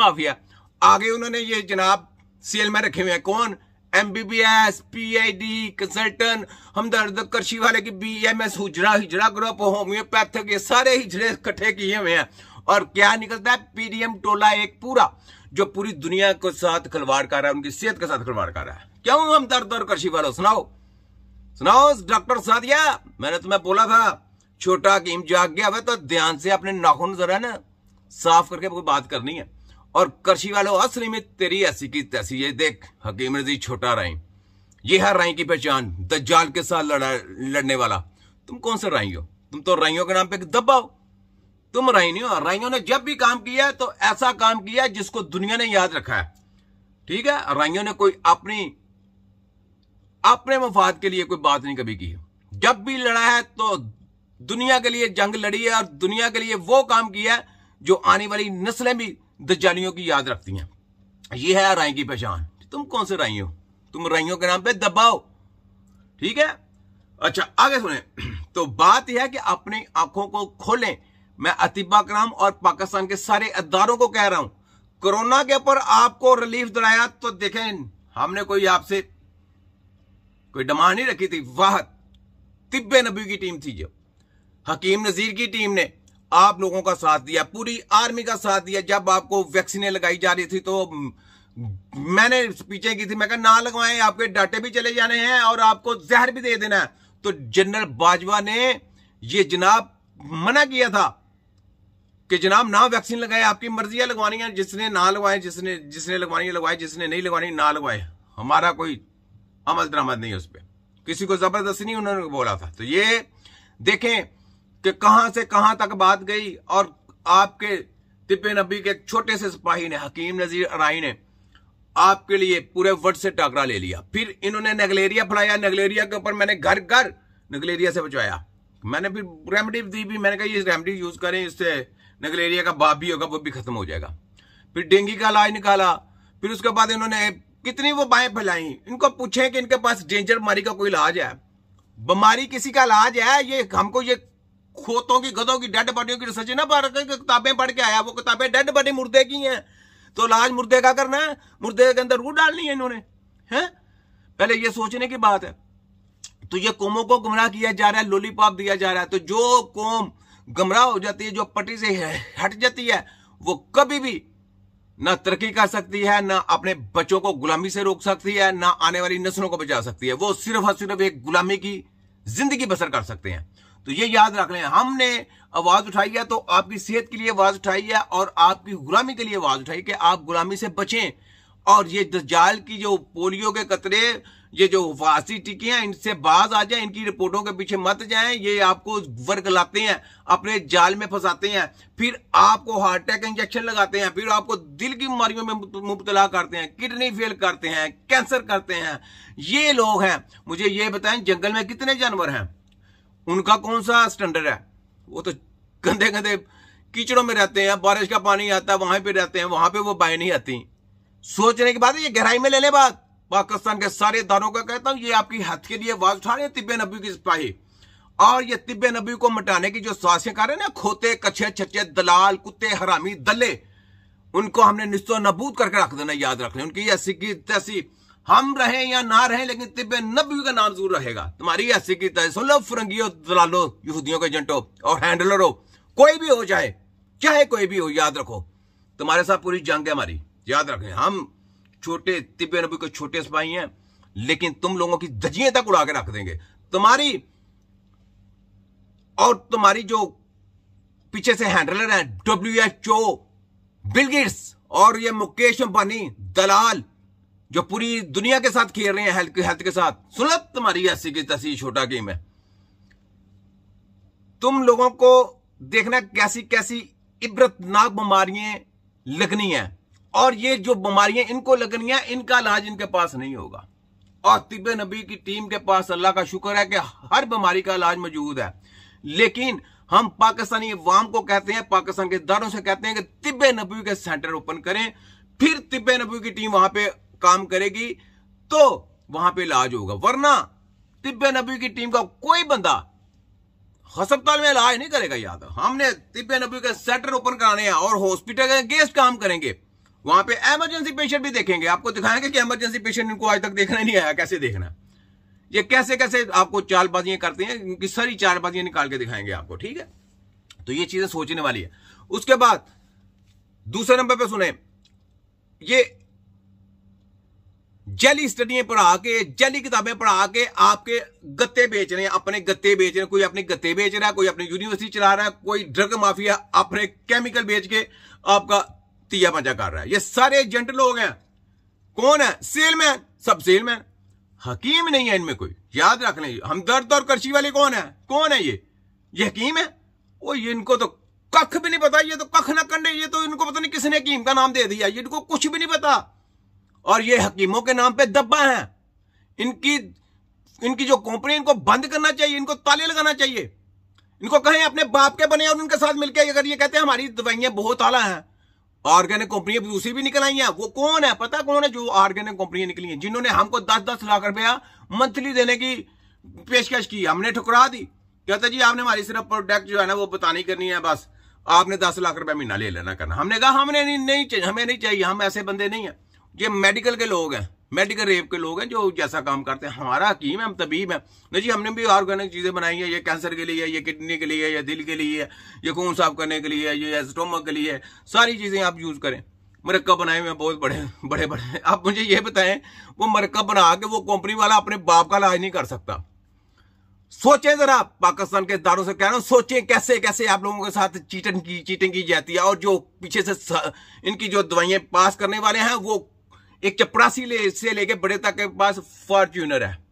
Mafia. आगे उन्होंने ये जनाब सेल में रखे हुए हैं, कौन? MBBS, PID, कंसल्टेंट, हमदर्द, करशी वाले की BMS, हिजड़ा ग्रुप, होम्योपैथिक, ये सारे हिजड़े इकट्ठे किए हुए हैं। और क्या निकलता है? PDM टोला एक पूरा, जो पूरी दुनिया के साथ खिलवाड़ कर रहा है, उनकी सेहत के साथ खिलवाड़ कर रहा है। क्यों हमदर्द और करशी वालों? सुनाओ डॉक्टर सादिया, मैंने तुम्हें बोला था छोटा हकीम जाग गया हुआ, तो ध्यान से अपने नाखून जरा ना साफ करके कोई बात करनी है। और करशी वालों, असली में तेरी ऐसी की तैसी। ये देख हकीम रजी छोटा राई, ये है राई की पहचान, दज्जाल के साथ लड़ने वाला। तुम कौन से राई हो? तुम तो राइयों के नाम पे दबाओ। तुम राई नहीं हो। राइयों ने जब भी काम किया तो ऐसा काम किया जिसको दुनिया ने याद रखा है, ठीक है? राइयों ने कोई अपने मफाद के लिए कोई बात नहीं कभी की। जब भी लड़ा है तो दुनिया के लिए जंग लड़ी है, और दुनिया के लिए वो काम किया है जो आने वाली नस्लें भी दज्जालियों की याद रखती हैं। ये है राई की पहचान। तुम कौन से राई हो? तुम राइयों के नाम पे दबाओ, ठीक है? अच्छा आगे सुने। तो बात यह है कि अपनी आंखों को खोलें। मैं अतीबा कराम और पाकिस्तान के सारे अदारों को कह रहा हूं, कोरोना के ऊपर आपको रिलीफ दिलाया तो देखें, हमने कोई आपसे कोई डिमांड नहीं रखी थी। वाह तिब्बे नबी की टीम थी, जो हकीम नजीर की टीम ने आप लोगों का साथ दिया, पूरी आर्मी का साथ दिया। जब आपको वैक्सीनें लगाई जा रही थी तो मैंने स्पीचें की थी, मैं कहा ना लगवाएं, आपके डाटे भी चले जाने हैं और आपको जहर भी दे देना है। तो जनरल बाजवा ने ये जनाब मना किया था कि जनाब ना वैक्सीन लगाए, आपकी मर्जी है लगवानी है, जिसने ना लगवाए, जिसने लगवानी है लगवाए, जिसने नहीं लगवानी ना लगवाए। हमारा कोई अमल दरामद नहीं है उस पर, किसी को जबरदस्ती नहीं उन्होंने बोला था। तो ये देखें कि कहां से कहां तक बात गई। और आपके तिब्बे नबी के छोटे से सिपाही ने, हकीम नजीर अराई ने, आपके लिए पूरे वर्ल्ड से टाकरा ले लिया। फिर इन्होंने नगलेरिया फैलाया, नगलेरिया के ऊपर मैंने घर घर नगलेरिया से बचाया। मैंने फिर रेमेडी दी भी, मैंने कहा ये रेमेडी यूज करें, इससे नगलेरिया का बाप भी होगा वो भी खत्म हो जाएगा। फिर डेंगू का इलाज निकाला। फिर उसके बाद इन्होंने कितनी वो बाएं फैलाई। इनको पूछें कि इनके पास डेंजर बीमारी का कोई इलाज है? बीमारी किसी का इलाज है? ये हमको ये खोतों की, गधों की, डेड बॉडियों की रिसर्च ना पढ़ के किताबें पढ़ के आया। वो किताबें डेड बॉडी मुर्दे की हैं, तो इलाज मुर्दे का करना है, मुर्दे के अंदर रूह डालनी है इन्होंने, हैं? पहले ये सोचने की बात है। तो ये कौमों को गुमराह किया जा रहा है, लॉलीपॉप दिया जा रहा है। तो जो कौम गुमराह हो जाती है, जो पट्टी से हट जाती है, वो कभी भी ना तरक्की कर सकती है, ना अपने बच्चों को गुलामी से रोक सकती है, ना आने वाली नस्लों को बचा सकती है। वो सिर्फ और सिर्फ एक गुलामी की जिंदगी बसर कर सकते हैं। तो ये याद रख लें, हमने आवाज उठाई है तो आपकी सेहत के लिए आवाज उठाई है, और आपकी गुलामी के लिए आवाज उठाई कि आप गुलामी से बचें। और ये दज्जाल की जो पोलियो के कतरे, ये जो वासी टीके हैं, इनसे बाज आ जाए, इनकी रिपोर्टों के पीछे मत जाएं। ये आपको वर्गलाते हैं, अपने जाल में फंसाते हैं, फिर आपको हार्ट अटैक इंजेक्शन लगाते हैं, फिर आपको दिल की बीमारियों में मुब्तला करते हैं, किडनी फेल करते हैं, कैंसर करते हैं। ये लोग हैं। मुझे ये बताएं, जंगल में कितने जानवर हैं? उनका कौन सा स्टैंडर्ड है? वो तो गंदे गंदे कीचड़ों में रहते हैं, बारिश का पानी आता है वहां पे रहते हैं, वहां पे वो बाएं नहीं आती। सोचने की बात है, ये गहराई में ले ले बात। पाकिस्तान के सारे इदारों का कहता हूं, ये आपकी हद के लिए आवाज उठा रहे हैं तिब्बे नबी की सिपाही। और ये तिब्बे नबी को मिटाने की जो साजिशें कर रहे हैं ना, खोते, कच्छे, छच्चे, दलाल, कुत्ते, हरामी, दल्ले, उनको हमने निस्तो नबूद करके रख देना। याद रख लें, उनकी ऐसी की तैसी हम रहें या ना रहें, लेकिन तिब्बे नबी का नाम जरूर रहेगा। तुम्हारी ऐसी की तैसी सुन लो, फरंगियों, दलालो, यहूदियों के एजेंटो और हैंडलरो, कोई भी हो जाए, चाहे कोई भी हो, याद रखो तुम्हारे साथ पूरी जंग है हमारी। याद रखें, हम छोटे तिब्बे नबी के छोटे सिपाही हैं, लेकिन तुम लोगों की धज्जियां तक उड़ा के रख देंगे। तुम्हारी और तुम्हारी जो पीछे से हैंडलर हैं, WHO, बिल गेट्स और ये मुकेश अंबानी दलाल, जो पूरी दुनिया के साथ खेल रहे हैं हेल्थ के साथ, सुनो तुम्हारी ऐसी की तैसी छोटा गेम है। तुम लोगों को देखना कैसी कैसी इबरतनाक बीमारियां लगनी है, और ये जो बीमारियां इनको लगनी है, इनका इलाज इनके पास नहीं होगा। और तिब्बे नबी की टीम के पास अल्लाह का शुक्र है कि हर बीमारी का इलाज मौजूद है। लेकिन हम पाकिस्तानी अवाम को कहते हैं, पाकिस्तान के इदारों से कहते हैं कि तिब्बे नबी के सेंटर ओपन करें, फिर तिब्बे नबी की टीम वहां पे काम करेगी तो वहां पे इलाज होगा। वरना तिब्बे नबी की टीम का कोई बंदा अस्पताल में इलाज नहीं करेगा। याद है, हमने तिब्बे नबी के सेंटर ओपन कराने हैं और हॉस्पिटल के गेस्ट काम करेंगे, वहां पे इमरजेंसी पेशेंट भी देखेंगे, आपको दिखाएंगे कि इमरजेंसी पेशेंट इनको आज तक देखना ही नहीं आया, कैसे देखना, ये कैसे कैसे आपको चालबाजियां करते हैं, इनकी सारी चालबाजियां निकाल के दिखाएंगे आपको, ठीक है। तो ये चीजें सोचने वाली है। उसके बाद दूसरे नंबर पे सुने, ये जैली स्टडियां पढ़ा के, जैली किताबें पढ़ा के आपके गत्ते बेच रहे हैं, अपने गत्ते बेच रहे हैं। कोई अपने गत्ते बेच रहा है, कोई अपनी यूनिवर्सिटी चला रहा है, कोई ड्रग माफिया अपने केमिकल बेच के आपका तिया पंजा कर रहा है। ये सारे एजेंट लोग हैं। कौन है? सेलमैन, सब सेलमैन, हकीम नहीं है इनमें कोई, याद रख लें। हमदर्द और करशी वाले कौन है? कौन है ये हकीम है? वो ये इनको तो कख भी नहीं पता, ये तो कख ना कंडे, ये तो इनको पता नहीं किसने हकीम का नाम दे दिया, ये इनको कुछ भी नहीं पता। और ये हकीमों के नाम पे दब्बा है। इनकी जो कंपनी, इनको बंद करना चाहिए, इनको ताले लगाना चाहिए। इनको कहें अपने बाप के बने और उनके साथ मिलकर, अगर ये कहते हैं हमारी दवाइयां बहुत आला हैं, ऑर्गेनिक कंपनियां दूसरी भी निकल आई हैं, वो कौन है? पता कौन है जो ऑर्गेनिक कंपनियां निकली हैं, जिन्होंने हमको 10-10 लाख रुपया मंथली देने की पेशकश की, हमने ठुकरा दी। कहता जी आपने हमारी सिर्फ प्रोडक्ट जो है ना वो बतानी करनी है, बस आपने 10 लाख रुपया महीना ले लेना करना। हमने कहा हमने नहीं चाहिए, हमें नहीं चाहिए, हम ऐसे बंदे नहीं हैं। ये मेडिकल के लोग हैं, मेडिकल रेप के लोग हैं जो जैसा काम करते हैं। हमारा हकीम है, हम तबीब हैं। नहीं जी, हमने भी ऑर्गेनिक चीजें बनाई है, ये कैंसर के लिए है, ये किडनी के लिए है, ये दिल के लिए है, ये खून साफ करने के लिए है, ये स्टोमक के लिए है, सारी चीजें आप यूज करें। मरक्कब बनाए हुए बहुत बड़े बड़े। आप मुझे ये बताएं, वो मरक्कब बना के वो कंपनी वाला अपने बाप का इलाज नहीं कर सकता। सोचें जरा, पाकिस्तान के इदारों से कह रहा हूं, सोचें कैसे कैसे आप लोगों के साथ चीटिंग की जाती है। और जो पीछे से इनकी जो दवाइयां पास करने वाले हैं, वो एक चपरासी से लेके बड़े तक के पास फॉर्च्यूनर है।